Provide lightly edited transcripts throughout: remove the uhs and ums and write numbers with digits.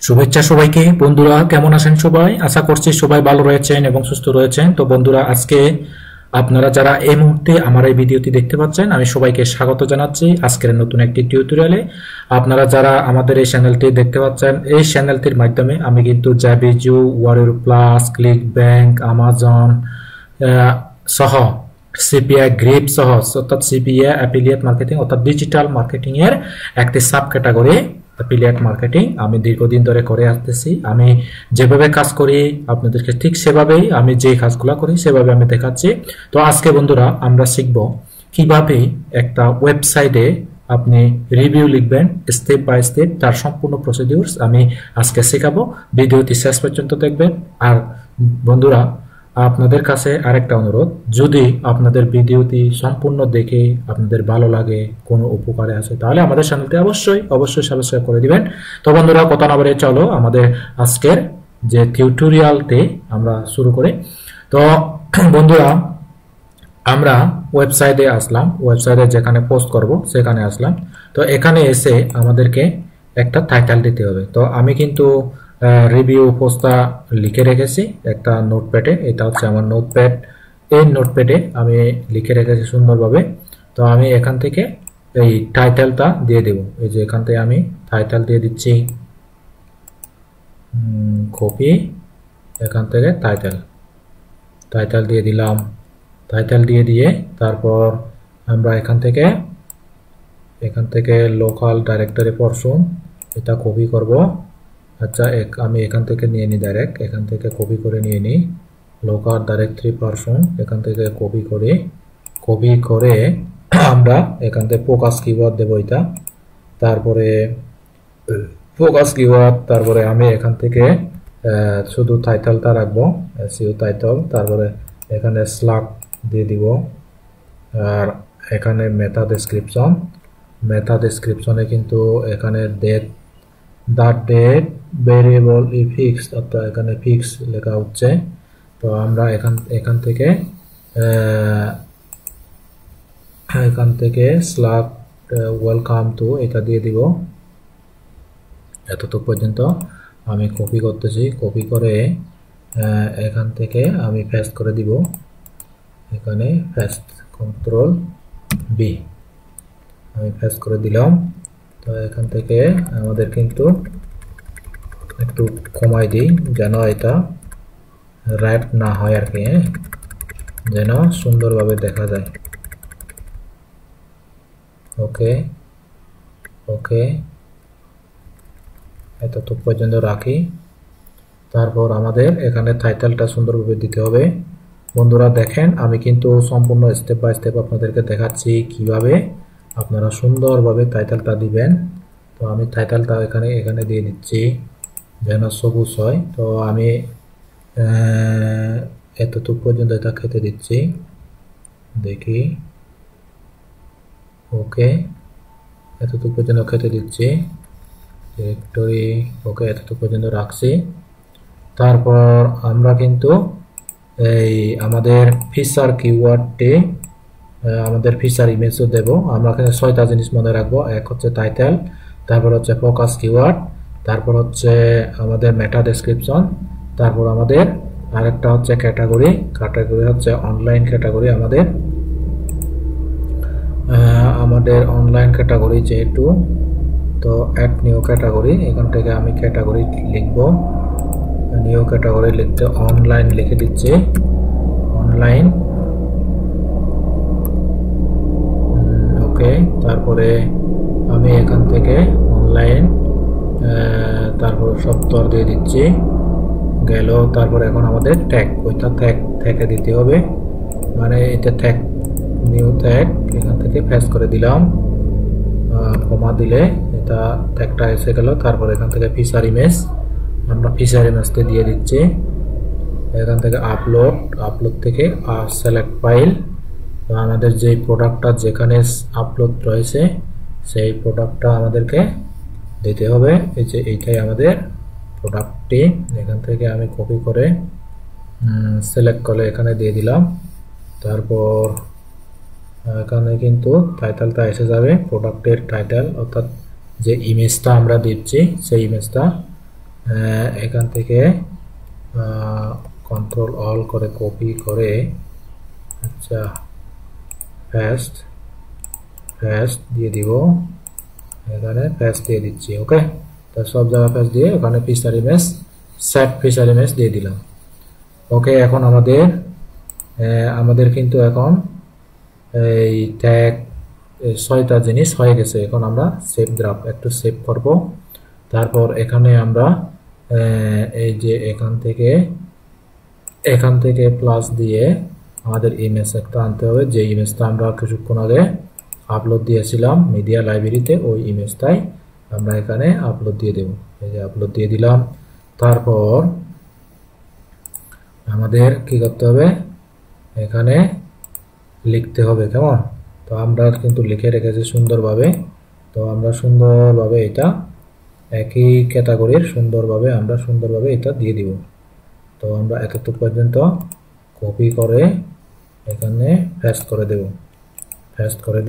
শুভেচ্ছা সবাইকে। বন্ধুরা কেমন আছেন সবাই? আশা করছি সবাই ভালো রয়েছেন এবং সুস্থ রয়েছেন। তো বন্ধুরা, আজকে আপনারা যারা এই মুহূর্তে আমার এই ভিডিওটি দেখতে পাচ্ছেন, আমি সবাইকে স্বাগত জানাচ্ছি আজকের নতুন একটি টিউটোরিয়ালে। আপনারা যারা আমাদের এই চ্যানেলটি দেখতে পাচ্ছেন, এই চ্যানেলটির মাধ্যমে আমি কিন্তু জাবিজু, warrior plus, click bank, Amazon সহ সিপিআই গ্রিপ সহ অর্থাৎ সিপিআই অ্যাফিলিয়েট মার্কেটিং অর্থাৎ ডিজিটাল মার্কেটিং এর একটি সাব ক্যাটাগরি অ্যাফিলিয়েট মার্কেটিং আমি দীর্ঘদিন ধরে করে আসতেছি। আমি যেভাবে কাজ করি আপনাদেরকে ঠিক সেভাবেই আমি যে কাজগুলো করি সেভাবে আমি দেখাচ্ছি। তো আজকে বন্ধুরা আমরা শিখব কিভাবে একটা ওয়েবসাইটে আপনি রিভিউ লিখবেন স্টেপ বাই স্টেপ, তার সম্পূর্ণ প্রসিডিউরস আমি আজকে শেখাবো। ভিডিওটি শেষ পর্যন্ত দেখবেন। আর বন্ধুরা, আপনাদের কাছে আরেকটা অনুরোধ, যদি আপনাদের ভিডিওটি সম্পূর্ণ দেখে আপনাদের ভালো লাগে, কোনো উপকারে আসে, তাহলে আমাদের চ্যানেলটি অবশ্যই সাবস্ক্রাইব করে দিবেন। তো বন্ধুরা, কথা না বলে চলো আমাদের আজকের যে টিউটোরিয়ালটি আমরা শুরু করি। তো বন্ধুরা, আমরা ওয়েবসাইটে আসলাম, ওয়েবসাইটে যেখানে পোস্ট করব সেখানে আসলাম। তো এখানে এসে আমাদেরকে একটা টাইটেল দিতে হবে। তো আমি কিন্তু রিভিউ পোস্টটা লিখে রেখেছি একটা নোটপ্যাডে। এটা হচ্ছে আমার নোটপ্যাড। এই নোটপ্যাডে আমি লিখে রেখেছি সুন্দরভাবে। তো আমি এখান থেকে এই টাইটেলটা দিয়ে দেব। এই যে এখান থেকে আমি টাইটেল দিয়ে দিচ্ছি, কপি, এখান থেকে টাইটেল দিয়ে দিলাম। টাইটেল দিয়ে তারপর আমরা এখান থেকে লোকাল ডাইরেক্টরি পারসন এটা কপি করব। আচ্ছা, আমি এখান থেকে নিয়ে নিই, ডাইরেক্ট এখান থেকে কপি করে নিয়ে নিই। লোকাল ডাইরেক্টরি পারসন এখান থেকে কপি করে আমরা এখান থেকে ফোকাস কিওয়ার্ড দেব এটা। তারপরে ফোকাস কিওয়ার্ড, তারপরে আমি এখান থেকে শুধু টাইটেলটা রাখবো, এসইও টাইটেল। তারপরে এখানে স্ল্যাগ দিয়ে দিব। আর এখানে মেটা ডেসক্রিপশনে কিন্তু এখানে ডেট ভেরিয়েবল ফিক্সড, অর্থাৎ এখানে ফিক্স লেখা হচ্ছে। তো আমরা এখান থেকে স্ল্যাগ ওয়েলকাম টু এটা দিয়ে দিব। এতটুকু পর্যন্ত আমি কপি করতেছি। কপি করে এখান থেকে আমি পেস্ট করে দিব। এখানে পেস্ট, কন্ট্রোল বি, আমি পেস্ট করে দিলাম। তো এখান থেকে আমাদের কিন্তু একটু কমাই দিই যেন এটা রাইট না হয় আর কি, যেন সুন্দরভাবে দেখা যায়। ওকে, এতটুকু পর্যন্ত রাখি। তারপর আমাদের এখানে টাইটেলটা সুন্দরভাবে দিতে হবে। বন্ধুরা দেখেন, আমি কিন্তু সম্পূর্ণ স্টেপ বাই স্টেপ আপনাদেরকে দেখাচ্ছি কিভাবে আপনারা সুন্দরভাবে টাইটেলটা দিবেন। তো আমি টাইটেলটা এখানে দিয়ে দিচ্ছি যেন সবুজ হয়। তো আমি এতটুকু পর্যন্ত এটা খেতে দিচ্ছি, দেখি। ওকে, এতটুকু পর্যন্ত খেতে দিচ্ছি ডিরেক্টরি। ওকে, এতটুকু পর্যন্ত রাখছি। তারপর আমরা কিন্তু এই আমাদের ফিচার কিওয়ার্ডটি, আমাদের ফিচার ইমেজও দেব। আমরা এখানে 6টা জিনিস মনে রাখবো। এক হচ্ছে টাইটেল, তারপর হচ্ছে ফোকাস কিওয়ার্ড, তারপর হচ্ছে আমাদের মেটা ডেসক্রিপশন, তারপর আমাদের আরেকটা হচ্ছে ক্যাটাগরি হচ্ছে অনলাইন ক্যাটাগরি। আমাদের অনলাইন ক্যাটাগরি যেহেতু, তো অ্যাড নিউ ক্যাটাগরি, এখান থেকে আমি ক্যাটাগরি লিখবো। নিউ ক্যাটাগরি লিখতে অনলাইন লিখে দিচ্ছি, অনলাইন। ওকে, তারপরে আমি এখান থেকে অনলাইন, তারপর সত্তর দিয়ে দিচ্ছি, গেল। তারপর এখন আমাদের ট্যাগ, ওইটা ট্যাগে দিতে হবে, মানে এটা ট্যাগ, নিউ ট্যাগ, এখান থেকে পেস্ট করে দিলাম, কমা দিলে এটা ট্যাগটা এসে গেল। তারপর এখান থেকে ফিচার ইমেজ, আমরা ফিচার ইমেজটা দিয়ে দিচ্ছি। এখান থেকে আপলোড থেকে সিলেক্ট ফাইল, আমাদের যে প্রোডাক্টটা যেখানে আপলোড রয়েছে সেই প্রোডাক্টটা আমাদেরকে দিতে হবে। এই যে এইটাই আমাদের প্রোডাক্টটি। এখান থেকে আমি কপি করে সিলেক্ট করে এখানে দিয়ে দিলাম। তারপর এখানে কিন্তু টাইটেলটা এসে যাবে, প্রোডাক্টের টাইটেল, অর্থাৎ যে ইমেজটা আমরা দিচ্ছি সেই ইমেজটা। এখান থেকে কন্ট্রোল অল করে কপি করে, আচ্ছা পেস্ট দিয়ে দিব, এখানে পেস্ট দিয়ে দিচ্ছি। ওকে, তো সব জায়গায় পেস্ট দিয়ে ওখানে feature image, set feature image দিয়ে দিলাম। ওকে, এখন আমাদের কিন্তু এখন এই ট্যাগ 6টা জিনিস হয়ে গেছে। এখন আমরা সেভ গ্রাফ একটু সেভ করব। তারপর এখানে আমরা এই যে এখান থেকে প্লাস দিয়ে আমাদের ইমেজ একটা আনতে হবে, যে ইমেজটা আমরা কিছুক্ষণ আগে আপলোড দিয়েছিলাম মিডিয়া লাইব্রেরিতে, ওই ইমেজটাই আমরা এখানে আপলোড দিয়ে দেব। এই যে আপলোড দিয়ে দিলাম। তারপর আমাদের কি করতে হবে, এখানে লিখতে হবে, কেমন? তো আমরা কিন্তু লিখে রেখেছি সুন্দরভাবে। তো আমরা সুন্দরভাবে এটা একই ক্যাটাগরির আমরা সুন্দরভাবে এটা দিয়ে দিব। তো আমরা 71 পর্যন্ত কপি করে এখানে পেস্ট করে দেব। পেস্ট করে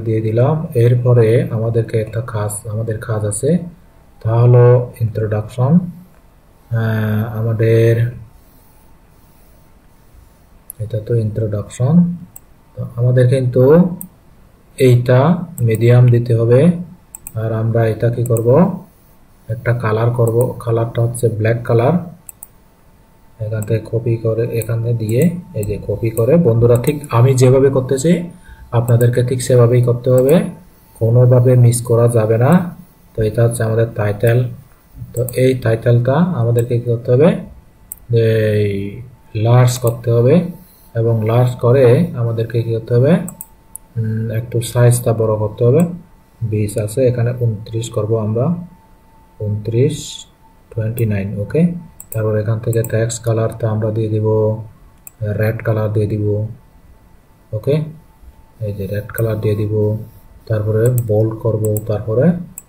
দিয়ে দিলাম। এরপরে আমাদেরকে আমাদের কাজ আছে, তা হলো ইন্ট্রোডাকশন। আমাদের এটা তো ইন্ট্রোডাকশন, তো আমাদের কিন্তু এইটা মিডিয়াম দিতে হবে। আর আমরা এটা কি করব, একটা কালার করব, কালারটা হচ্ছে ব্ল্যাক কালার। এখান থেকে কপি করে এখানে দিয়ে, এই যে কপি করে, বন্ধুরা ঠিক আমি যেভাবে করতেছি আপনাদেরকে ঠিক সেভাবেই করতে হবে, কোনোভাবে মিস করা যাবে না। তো এটা হচ্ছে আমাদের টাইটেল। তো এই টাইটেলটা আমাদেরকে কি করতে হবে, এই লার্জ করতে হবে, এবং লার্জ করে আমাদেরকে কি করতে হবে, একটু সাইজটা বড় করতে হবে। 20 আছে, এখানে 29 করব আমরা, 29, 29। ওকে, তারপর এখান থেকে টেক্সট কালারটা আমরা দিয়ে দিব রেড কালার দিয়ে দিব। ওকে, এই যে রেড কালার দিয়ে দিব। তারপরে বোল্ড করব, তারপরে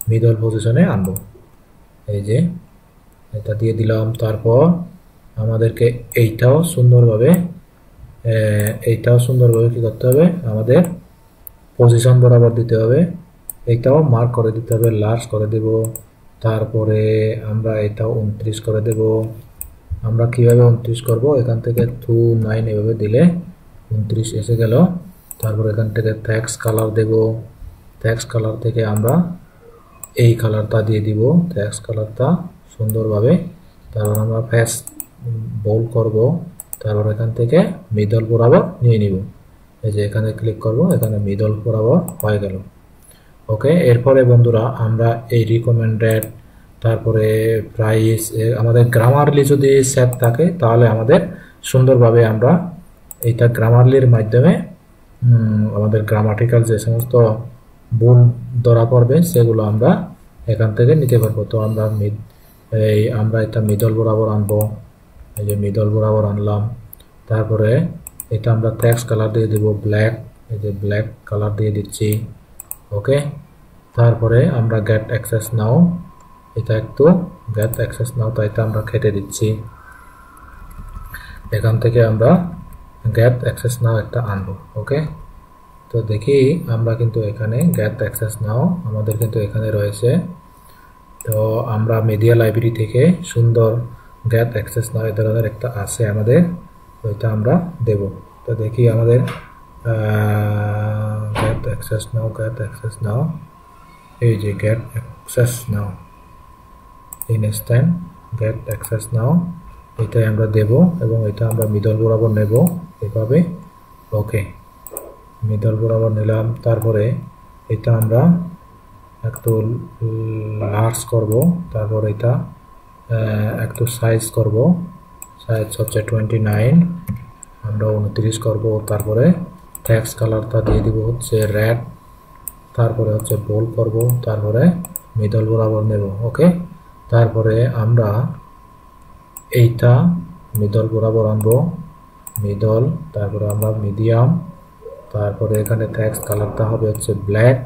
মিডল পজিশনে আনবো, এই যে এটা দিয়ে দিলাম। তারপর আমাদেরকে এইটাও সুন্দরভাবে কি করতে হবে, আমাদের পজিশন বরাবর দিতে হবে, এইটাও মার্ক করে দিতে হবে, লার্জ করে দেব। তারপরে আমরা এটাও 29 করে দেব। আমরা কিভাবে 29 করব, এখান থেকে 29 এভাবে দিলে 29 এসে গেল। তারপর এখান থেকে টেক্সট কালার দেব, টেক্সট কালার থেকে আমরা এই কালারটা দিয়ে দিব, টেক্সট কালারটা সুন্দরভাবে। তারপর আমরা বোল্ড করব, তারপর এখান থেকে মিডল বরাবর নিয়ে নিব। এই যে এখানে ক্লিক করব, এখানে মিডল বরাবর হয়ে গেল। ওকে, এরপরে বন্ধুরা আমরা এই রিকমেন্ডেড, তারপরে প্রাইস, আমাদের গ্রামারলি যদি সেট থাকে তাহলে আমাদের সুন্দরভাবে আমরা এইটা গ্রামারলির মাধ্যমে আমাদের গ্রামাটিক্যাল যে সমস্ত ভুল ধরা পড়বে সেগুলো আমরা এখান থেকে নিতে পারবো। তো আমরা এটা মিডল বরাবর আনবো, এই যে মিডল বরাবর আনলাম। তারপরে এটা আমরা টেক্সট কালার দিয়ে দেব ব্ল্যাক, এই যে ব্ল্যাক কালার দিয়ে দিচ্ছি। ওকে, তারপরে আমরা গেট অ্যাক্সেস নাও, এটা একটু গেট অ্যাক্সেস নাও, তো এটা আমরা কেটে দিচ্ছি। এখান থেকে আমরা গেট অ্যাক্সেস নাও একটা আনবো। ওকে, তো দেখি আমরা কিন্তু এখানে গেট অ্যাক্সেস নাও আমাদের কিন্তু এখানে রয়েছে। তো আমরা মিডিয়া লাইব্রেরি থেকে সুন্দর গেট অ্যাক্সেস নাও এই ধরনের একটা আছে আমাদের, ওইটা আমরা দেব। তো দেখি আমাদের গেট অ্যাক্সেস নাও, এই যে গেট অ্যাক্সেস নাও, ইনস্ট্যান্ট গেট অ্যাক্সেস নাও, এটাই আমরা দেব এবং এটা আমরা মিডল বরাবর নেব এভাবে। ওকে, মিডল বরাবর নিলাম। তারপরে এটা আমরা একটু লার্জ করব, তারপর এটা একটু সাইজ করব, সাইজ হচ্ছে 29, আমরা 29 করব। তারপরে টেক্সট কালারটা দিয়ে দিব হচ্ছে রেড, তারপরে হচ্ছে বোল্ড করব, তারপরে মিডল বরাবর নেব। ওকে, তারপরে আমরা এইটা মিডল বরাবর আনবো, মিডল, তারপরে আমরা মিডিয়াম, তারপরে এখানে টেক্সট কালারটা হবে হচ্ছে ব্ল্যাক।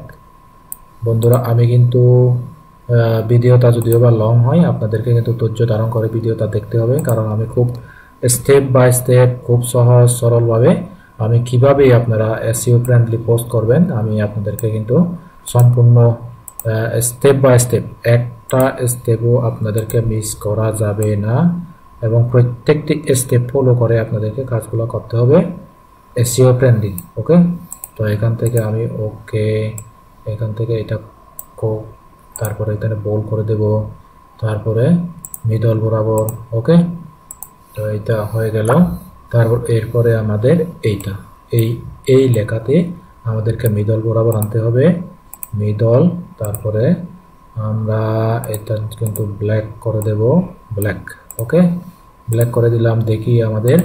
বন্ধুরা আমি কিন্তু ভিডিওটা যদিও বা লং হয়, আপনাদেরকে কিন্তু ধৈর্য ধারণ করে ভিডিওটা দেখতে হবে, কারণ আমি খুব স্টেপ বাই স্টেপ, খুব সহজ সরলভাবে আমি কিভাবে আপনারা এসইও ফ্রেন্ডলি পোস্ট করবেন আমি আপনাদেরকে কিন্তু সম্পূর্ণ স্টেপ বাই স্টেপ, একটা স্টেপও আপনাদেরকে মিস করা যাবে না এবং প্রত্যেকটি স্টেপ ফলো করে আপনাদেরকে কাজগুলো করতে হবে এসইও ফ্রেন্ডলি। ওকে, তো এখান থেকে আমি ওকে, এখান থেকে এটা তারপরে এখানে বোল্ড করে দেব, তারপরে মিডল বরাবর। ওকে, তো এটা হয়ে গেল। তারপর এরপরে আমাদের এইটা এই লেখাতে আমাদেরকে মিডল বরাবর আনতে হবে, মিডল। তারপরে আমরা এটা কিন্তু ব্ল্যাক করে দেব, ব্ল্যাক। ওকে, ব্ল্যাক করে দিলাম। দেখি আমাদের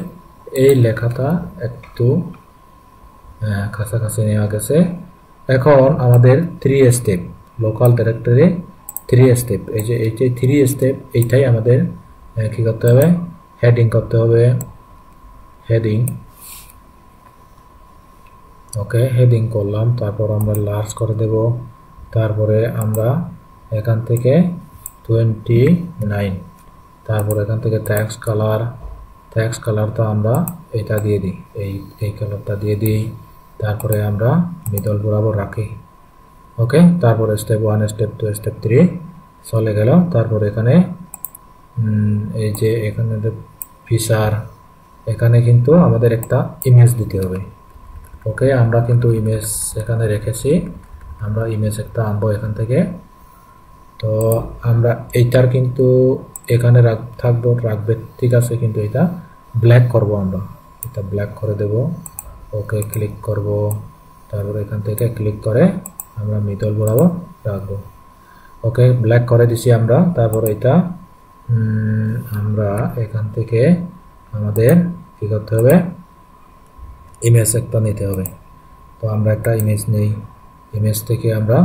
এই লেখাটা একটু কাছাকাছি নেওয়া গেছে। এখন আমাদের 3 স্টেপ, লোকাল ডিরেক্টরি 3 স্টেপ, এই যে 3 স্টেপ, এইটাই আমাদের কি করতে হবে, হেডিং করতে হবে, হেডিং। ওকে, হেডিং করলাম। তারপর আমরা লার্জ করে দেব। তারপরে আমরা এখান থেকে 29, তারপর এখান থেকে ট্যাক্স কালারটা আমরা এটা দিয়ে দিই, এই কালারটা দিয়ে দিই। তারপরে আমরা মিডল বরাবর রাখি। ওকে, তারপরে স্টেপ 1, স্টেপ 2, স্টেপ 3 চলে গেল। তারপর এখানে এই যে এখানে ফিচার, এখানে কিন্তু আমাদের একটা ইমেজ দিতে হবে। ওকে, আমরা কিন্তু ইমেজ এখানে রেখেছি, আমরা ইমেজ একটা আনবো এখান থেকে। তো আমরা এইটার কিন্তু এখানে রাখবে, ঠিক আছে, কিন্তু এটা ব্ল্যাক করব, আমরা এটা ব্ল্যাক করে দেব। ওকে, ক্লিক করব, তারপর এখান থেকে ক্লিক করে আমরা মিডল বরাবর রাখবো। ওকে, ব্ল্যাক করে দিছি আমরা। তারপর এটা আমরা এখান থেকে আমাদের কি করতে হবে, ইমেজ একটা নিতে হবে। তো আমরা একটা ইমেজ নেই, ইমেজ থেকে আমরা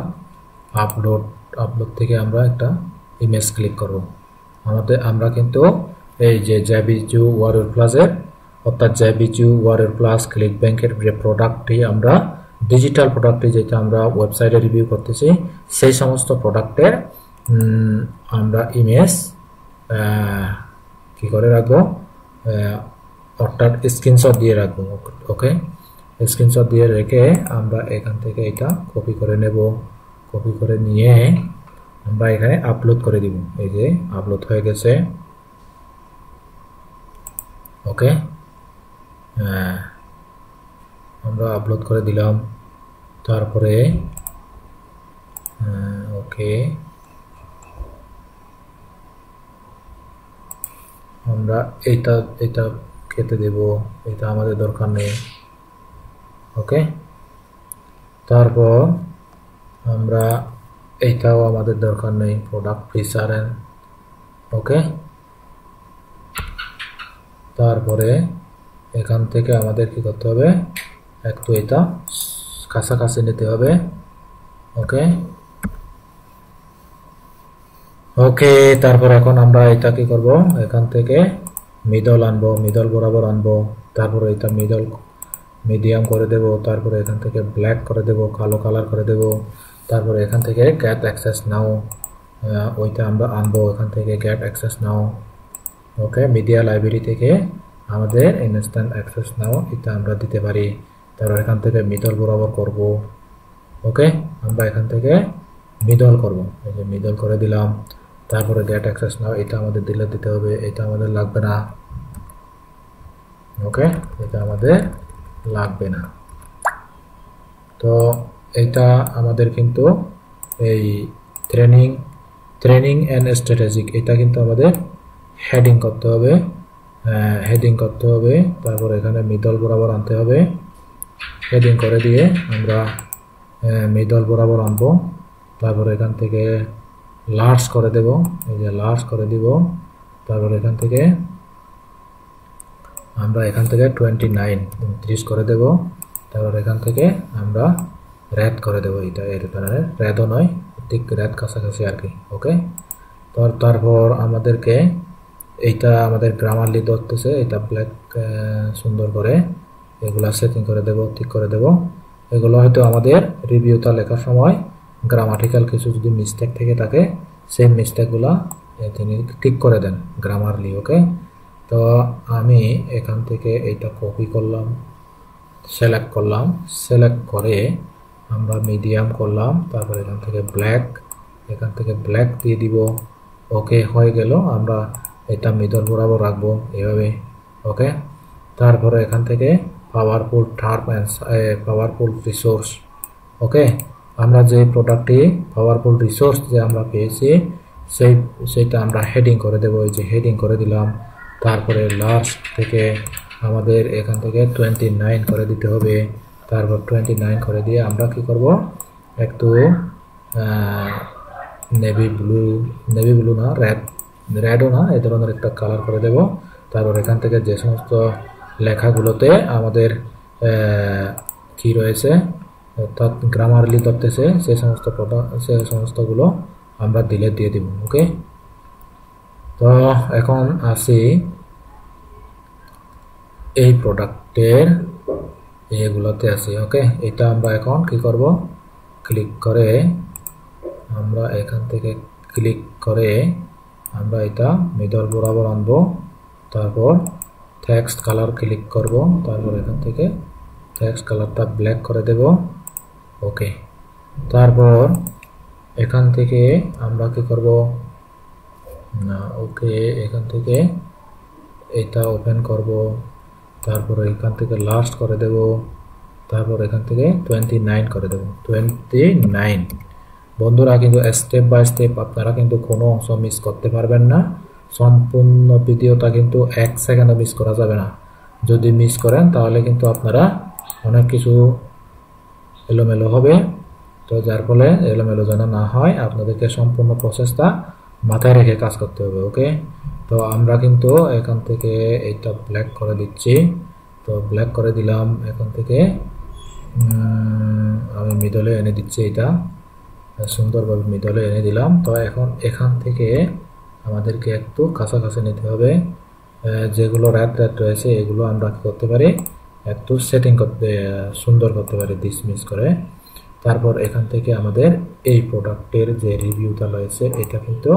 আপলোড থেকে আমরা একটা ইমেজ ক্লিক করব। আমরা কিন্তু এই যে জেবিজু ওয়ারিয়র প্লাসের, অর্থাৎ জেবিজু ওয়ারিয়র প্লাস ক্লিক ব্যাংকের যে প্রোডাক্টটি, আমরা ডিজিটাল প্রোডাক্টটি যেটা আমরা ওয়েবসাইটে রিভিউ করতেছি, সেই সমস্ত প্রোডাক্টের আমরা ইমেজ কি করে রাখবো, অর্থাৎ স্ক্রিনশট দিয়ে রাখবো। ওকে, স্ক্রিনশট দিয়ে রেখে আমরা এখান থেকে এটা কপি করে নেব, কপি করে নিয়ে আমরা এখানে আপলোড করে দিব। এই যে আপলোড হয়ে গেছে। ওকে, আমরা আপলোড করে দিলাম। তারপরে ওকে, আমরা এটা কেটে দেব, এটা আমাদের দরকার নেই। ওকে, তারপর আমরা এইটাও আমাদের দরকার নেই, প্রোডাক্ট ফিচার। ওকে, তারপরে এখান থেকে আমাদের কি করতে হবে, একটু এটা কাছাকাছি নিতে হবে। ওকে, ওকে, তারপর এখন আমরা এটা কি করব, এখান থেকে মিডল আনবো, মিডল বরাবর আনবো। তারপরে এটা মিডিয়াম করে দেব। তারপরে এখান থেকে ব্ল্যাক করে দেব, কালো কালার করে দেব। তারপরে এখান থেকে গেট অ্যাক্সেস নাও, ওইটা আমরা আনবো এখান থেকে, গেট অ্যাক্সেস নাও। ওকে, মিডিয়া লাইব্রেরি থেকে আমাদের ইনস্ট্যান্ট অ্যাক্সেস নাও, এটা আমরা দিতে পারি। তারপর এখান থেকে মিডল বরাবর করব। ওকে, আমরা এখান থেকে মিডল করব, এই যে মিডল করে দিলাম। তারপরে গেট অ্যাক্সেস নাও, এটা আমাদের দিতে হবে, এটা আমাদের লাগবে না। ওকে, এটা আমাদের লাগবে না। তো এটা আমাদের কিন্তু এই ট্রেনিং এন্ড স্ট্র্যাটেজিক, এটা কিন্তু আমাদের হেডিং করতে হবে, তারপর এখানে মিডল বরাবর আনতে হবে। হেডিং করে দিয়ে আমরা মিডল বরাবর আনবো। তারপর এখান থেকে লার্জ করে দেব, এই যে লার্জ করে দিব। তারপর এখান থেকে আমরা 29 করে দেব। তারপর এখান থেকে আমরা রেড করে দেব, এটা এর ধরনের রেডও নয়, ঠিক রেড কাছাকাছি আর কি। ওকে, তো তারপর আমাদেরকে এইটা আমাদের গ্রামারলি ধরতেছে, এটা ব্ল্যাক সুন্দর করে এগুলা সেটিং করে দেব, ঠিক করে দেব। এগুলো হয়তো আমাদের রিভিউটা লেখার সময় গ্রামাটিক্যাল কিছু যদি মিস্টেক থেকে থাকে, সেই মিস্টেকগুলা তিনি ঠিক করে দেন গ্রামারলি। ওকে, তো আমি এখান থেকে এইটা কপি করলাম, সিলেক্ট করে আমরা মিডিয়াম করলাম। তারপর এখান থেকে ব্ল্যাক, এখান থেকে ব্ল্যাক দিয়ে দিব। ওকে, হয়ে গেল। আমরা এটা মিডল বরাবর রাখবো এভাবে। ওকে, তারপরে এখান থেকে powerful term and powerful resource. Okay, আমরা যে প্রোডাক্টটি পাওয়ারফুল রিসোর্স যে আমরা পেয়েছি সেইটা আমরা হেডিং করে দেবো। এই যে হেডিং করে দিলাম। তারপরে লাস্ট থেকে আমাদের এখান থেকে 29 করে দিতে হবে। তারপর 29 করে দিয়ে আমরা কি করব, একটু নেভি ব্লু না, রেডও না, এই ধরনের একটা কালার করে দেব। তারপর এখান থেকে যে সমস্ত লেখাগুলোতে আমাদের কি রয়েছে অর্থাৎ গ্রামারলি ধরতেছে সে সমস্তগুলো আমরা ডিলিট দিয়ে দিব। ওকে, তো এখন আসি এই প্রোডাক্টের এগুলোতে আসি। ওকে, এটা আমরা এখন কি করব, ক্লিক করে আমরা এখান থেকে ক্লিক করে আমরা এটা মিডল বরাবর আনবো। তারপর টেক্সট কালার ক্লিক করব। তারপর এখান থেকে টেক্সট কালারটা ব্ল্যাক করে দেব। ওকে, তারপর এখান থেকে আমরা কি করব না, ওকে, এখান থেকে এটা ওপেন করব। তারপর এখান থেকে লাস্ট করে দেব। তারপর এখান থেকে 29 করে দেব। 29 বন্ধুরা, কিন্তু স্টেপ বাই স্টেপ আপনারা কিন্তু কোনো অংশ মিস করতে পারবেন না। সম্পূর্ণ ভিডিওটা কিন্তু 1 সেকেন্ডও মিস করা যাবে না। যদি মিস করেন তাহলে কিন্তু আপনারা অনেক কিছু এলোমেলো হবে। তো যার ফলে এলোমেলো যেন না হয় আপনাদেরকে সম্পূর্ণ প্রসেসটা মাথায় রেখে কাজ করতে হবে। ওকে, তো আমরা কিন্তু এখান থেকে এইটা ব্ল্যাক করে দিচ্ছি। তো ব্ল্যাক করে দিলাম। এখান থেকে আমি মিডলে এনে দিচ্ছি, এটা সুন্দরভাবে মিডলে এনে দিলাম। তো এখন এখান থেকে আমাদেরকে একটু কাছাকাছি নিতে হবে। যেগুলো রেড রয়েছে এগুলো আমরা কি করতে পারি, একটু সেটিং করতে সুন্দর করতে পারি ডিসমিস করে। তারপর এখান থেকে আমাদের এই প্রোডাক্টের যে রিভিউটা রয়েছে এটা কিন্তু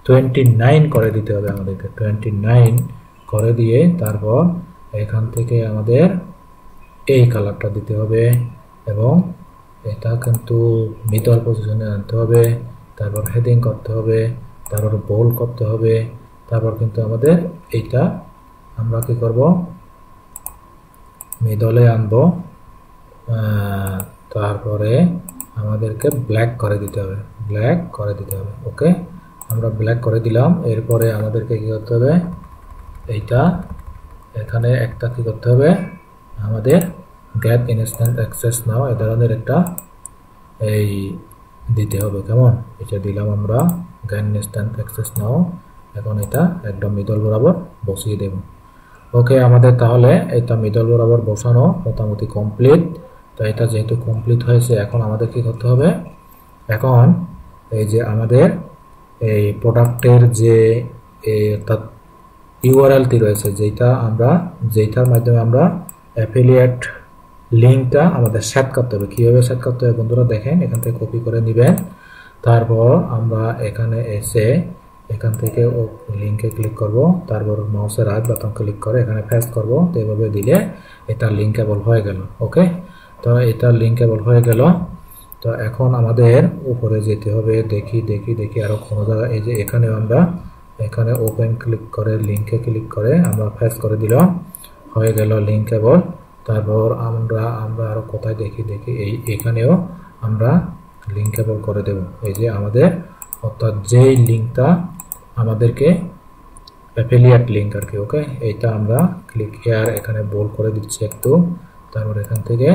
29 করে দিতে হবে আমাদেরকে। 29 করে দিয়ে তারপর এখান থেকে আমাদের এই কালারটা দিতে হবে এবং এটা কিন্তু মিডল পজিশনে আনতে হবে। তারপর হেডিং করতে হবে, তারপর বোল্ড করতে হবে। তারপর কিন্তু আমাদের এইটা আমরা কি করব, মিডলে আনবো। তারপরে আমাদেরকে ব্ল্যাক করে দিতে হবে, ব্ল্যাক করে দিতে হবে। ওকে, আমরা ব্ল্যাক করে দিলাম। এরপরে আমাদেরকে কি করতে হবে, এইটা এখানে একটা কি করতে হবে, আমাদের গেট ইনস্ট্যান্ট অ্যাক্সেস নাও এ ধরনের একটা এই দিতে হবে। কেমন, এটা দিলাম আমরা গেট ইনস্ট্যান্ট অ্যাক্সেস নাও। এখন এটা একদম মিডল বরাবর বসিয়ে দেব। ওকে, আমাদের তাহলে এটা মিডল বরাবর বসানো মোটামুটি কমপ্লিট। তো এটা যেহেতু কমপ্লিট হয়েছে, এখন আমাদের কি করতে হবে, এখন এই যে আমাদের এই প্রোডাক্টের যে অর্থাৎ ইউআরএলটি রয়েছে যেটার মাধ্যমে আমরা অ্যাফিলিয়েট লিঙ্কটা আমাদের সেট করতে হবে। কীভাবে সেট করতে হবে বন্ধুরা দেখেন, এখান থেকে কপি করে নেবেন। তারপর আমরা এখানে এসে এখান থেকে ও লিঙ্কে ক্লিক করব। তারপর মাউসের রাইট বাটন ক্লিক করে এখানে পেস্ট করব। তো এভাবে দিলে এটা লিঙ্কেবল হয়ে গেল। ওকে, তো এটা লিঙ্কেবল হয়ে গেল। তো এখন আমাদের উপরে যেতে হবে। দেখি আরো কোনো জায়গায়, এই যে এখানে আমরা এখানে ওপেন ক্লিক করে লিঙ্কে ক্লিক করে আমরা পেস্ট করে দিলাম, হয়ে গেল লিঙ্কেবল। তারপর আমরা আরো কোথায় দেখি এখানেও আমরা লিঙ্কেবল করে দেব। এই যে আমাদের অর্থাৎ যেই লিঙ্কটা আমাদেরকে অ্যাফিলিয়েট লিঙ্ক আর কি। ওকে, এইটা আমরা ক্লিক হেয়ার এখানে বোল্ড করে দিচ্ছি একটু। তারপর এখান থেকে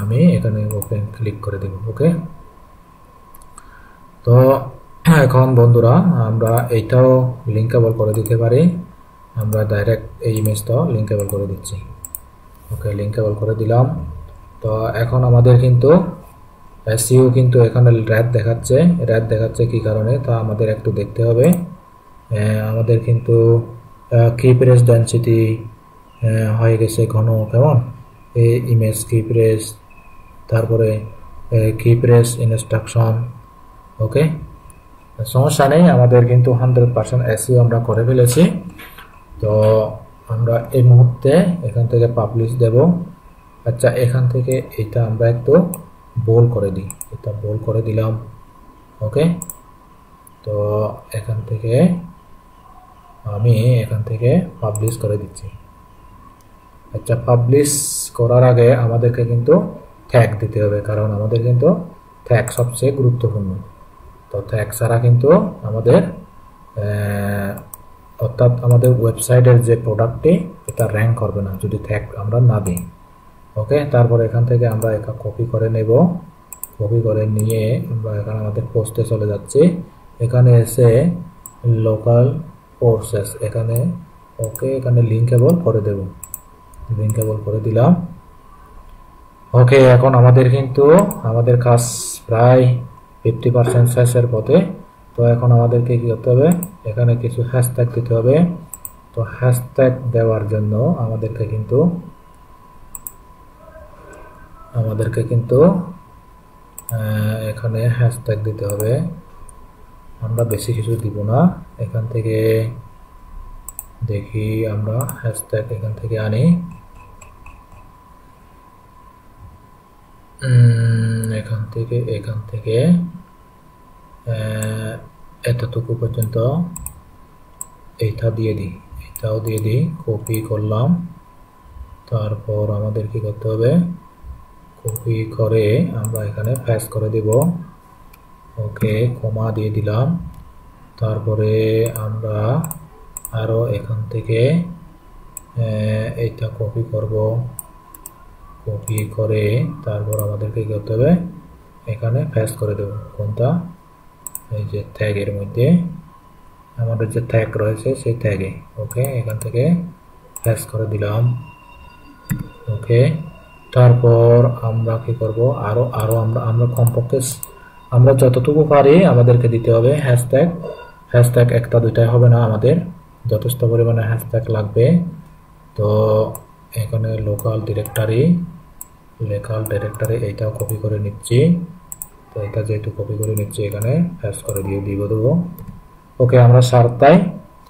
আমি এখানে ওপেন ক্লিক করে দেব। ওকে, তো এখন বন্ধুরা আমরা এইটাও লিঙ্কেবল করে দিতে পারি। আমরা ডাইরেক্ট এই ইমেজটাও লিঙ্কেবল করে দিচ্ছি। ওকে, লিঙ্কেবল করে দিলাম। তো এখন আমাদের কিন্তু এসইও কিন্তু এখানে রেড দেখাচ্ছে কি কারণে তা আমাদের একটু দেখতে হবে। আমাদের কিন্তু কি প্রেস ডেনসিটি হয়ে গেছে ঘন, কেমন এই ইমেজ কি প্রেস, তারপরে কি প্রেস ইনস্ট্রাকশন। ওকে, সমস্যা নেই, আমাদের কিন্তু 100% এসইও আমরা করে ফেলেছি। তো আমরা এই মুহূর্তে এখান থেকে পাবলিশ দেব। আচ্ছা, এখান থেকে এটা আমরা একটু বোল্ড করে দিই, এটা বোল্ড করে দিলাম। ওকে, তো এখান থেকে আমি এখান থেকে পাবলিশ করে দিচ্ছি। আচ্ছা, পাবলিশ করার আগে আমাদেরকে কিন্তু ট্যাগ দিতে হবে, কারণ আমাদের কিন্তু ট্যাগ সবচেয়ে গুরুত্বপূর্ণ। তো ট্যাগ ছাড়া কিন্তু আমাদের অর্থাৎ আমাদের ওয়েবসাইটের যে প্রোডাক্টটি এটা র্যাঙ্ক করবে না যদি ট্যাগ আমরা না দিই। ওকে, তারপর এখান থেকে আমরা এটা কপি করে নেব। কপি করে নিয়ে আমরা এখানে আমাদের পোস্টে চলে যাচ্ছি। এখানে এসে লোকাল কোর্সেস এখানে ওকে, এখানে লিঙ্কেবল করে দেব। লিঙ্কেবল করে দিলাম। ওকে, এখন আমাদের কিন্তু আমাদের কাজ প্রায় 50% শেষের পথে। তো এখন আমাদেরকে কি করতে হবে, এখানে কিছু হ্যাশট্যাগ দিতে হবে। তো হ্যাশট্যাগ দেওয়ার জন্য আমাদেরকে কিন্তু এখানে হ্যাশট্যাগ দিতে হবে। আমরা বেশি কিছু দিব না, এখান থেকে দেখি আমরা হ্যাশট্যাগ এখান থেকে আনি। এখান থেকে এতটুকু পর্যন্ত এইটা দিয়ে দিই, এটাও দিয়ে দিই। কপি করলাম, তারপর আমাদের কি করতে হবে, কপি করে আমরা এখানে পেস্ট করে দেব। ওকে, কমা দিয়ে দিলাম। তারপরে আমরা আরো এখান থেকে এইটা কপি করব। কপি করে তারপর আমাদেরকে কি করতে হবে, এখানে পেস্ট করে দেব। কোনটা, এই যে ট্যাগের মধ্যে আমাদের যে ট্যাগ রয়েছে সেই ট্যাগে। ওকে, এখান থেকে পেস্ট করে দিলাম। ওকে, তারপর আমরা কি করব, আরো আমরা কমপক্ষে আমরা যতটুকু পারি আমাদেরকে দিতে হবে হ্যাশট্যাগ। হ্যাশট্যাগ একটা দুইটাই হবে না, আমাদের যথেষ্ট পরিমাণে হ্যাশট্যাগ লাগবে। তো এখানে লোকাল ডিরেক্টরি এইটাও কপি করে নিচ্ছি। তো এটা যেহেতু কপি করে নিচ্ছি এখানে পেস্ট করে দিব দেবো। ওকে, আমরা সারটাই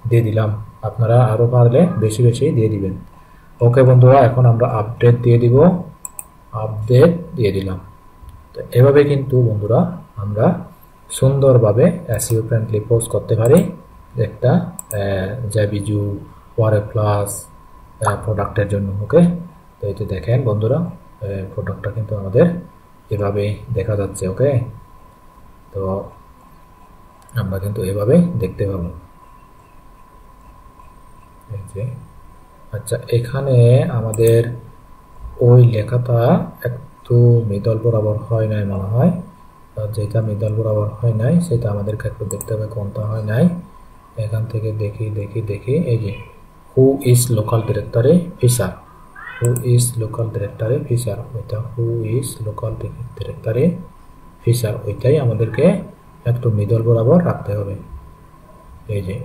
দিয়ে দিলাম, আপনারা আরো পারলে বেশি বেশি দিয়ে দিবেন। ওকে বন্ধুরা, এখন আমরা আপডেট দিয়ে দিব। আপডেট দিয়ে দিলাম। তো এভাবে কিন্তু বন্ধুরা আমরা সুন্দরভাবে এসইও ফ্রেন্ডলি পোস্ট করতে পারি একটা জেবিজু ওয়ারপ্লাস প্রোডাক্টের জন্য। ওকে, তো এই যে দেখেন বন্ধুরা, প্রোডাক্টটা কিন্তু আমাদের এভাবে দেখা যাচ্ছে। ওকে, তো আমরা কিন্তু এভাবে দেখতে পাবো। এই যে আচ্ছা, এখানে আমাদের ওই লেখাটা একটু মিডল বরাবর হয় নাই মনে হয়। যেটা মিডল বরাবর হয় নাই সেটা আমাদেরকে একটু দেখতে হবে কোনটা হয় নাই। এখান থেকে দেখি এই যে who is local directory feature, who is local directory feature, ওইটা who is local directory feature, ওইটাই আমাদেরকে একটু মিডল বরাবর রাখতে হবে। এই যে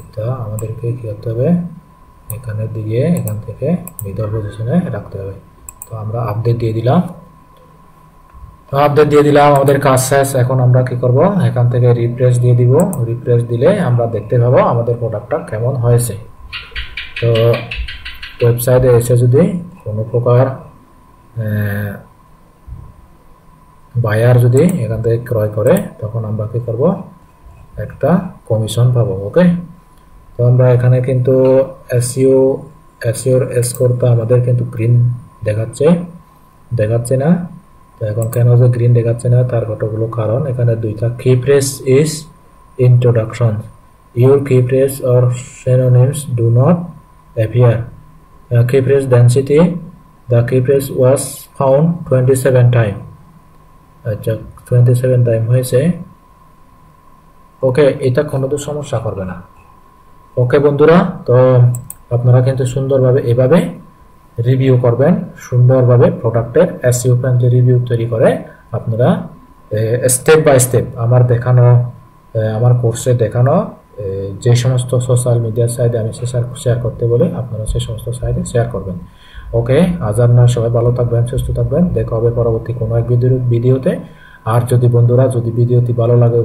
এটা আমাদেরকে কি করতে হবে, এখানে দিয়ে এখান থেকে মিডল পজিশনে রাখতে হবে। তো আমরা আপডেট দিয়ে দিলাম। আমাদের কাজ শেষ। এখন আমরা কি করব, এখান থেকে রিফ্রেশ দিয়ে দিব। রিফ্রেশ দিলে আমরা দেখতে পাবো আমাদের প্রোডাক্টটা কেমন হয়েছে। তো ওয়েবসাইটে এসে যদি কোনো প্রকার বায়ার যদি এখান থেকে ক্রয় করে তখন আমরা কি করব, একটা কমিশন পাবো। ওকে, তো আমরা এখানে কিন্তু এসইওর স্কোরটা আমাদের কিন্তু গ্রিন দেখাচ্ছে না। তো এখন কেন যে গ্রিন দেখাচ্ছে না তার কতগুলো কারণ। এখানে দুইটা কি ফ্রেজ ইজ ইন্ট্রোডাকশন, ইউর কি phrase or synonyms do not appear. Key phrase density, the key phrase was found 27 time. আচ্ছা, 27 টাইম হয়েছে। ওকে, এটা কোনো তো সমস্যা করবে না। ওকে বন্ধুরা, তো আপনারা কিন্তু সুন্দরভাবে এভাবে রিভিউ করবেন, সুন্দরভাবে প্রোডাক্টের এসইও ফ্রেন্ডলি রিভিউ তৈরি করে আপনারা স্টেপ বাই স্টেপ আমার কোর্সে দেখানো যে সমস্ত সোশ্যাল মিডিয়া সাইটে আমি শেয়ার করতে বলি আপনারা সেই সমস্ত সাইটে শেয়ার করবেন। ওকে, আজ আর নয়, সবাই ভালো থাকবেন, সুস্থ থাকবেন। দেখা হবে পরবর্তী কোনো এক ভিডিওতে। আর যদি বন্ধুরা ভিডিওটি ভালো লাগে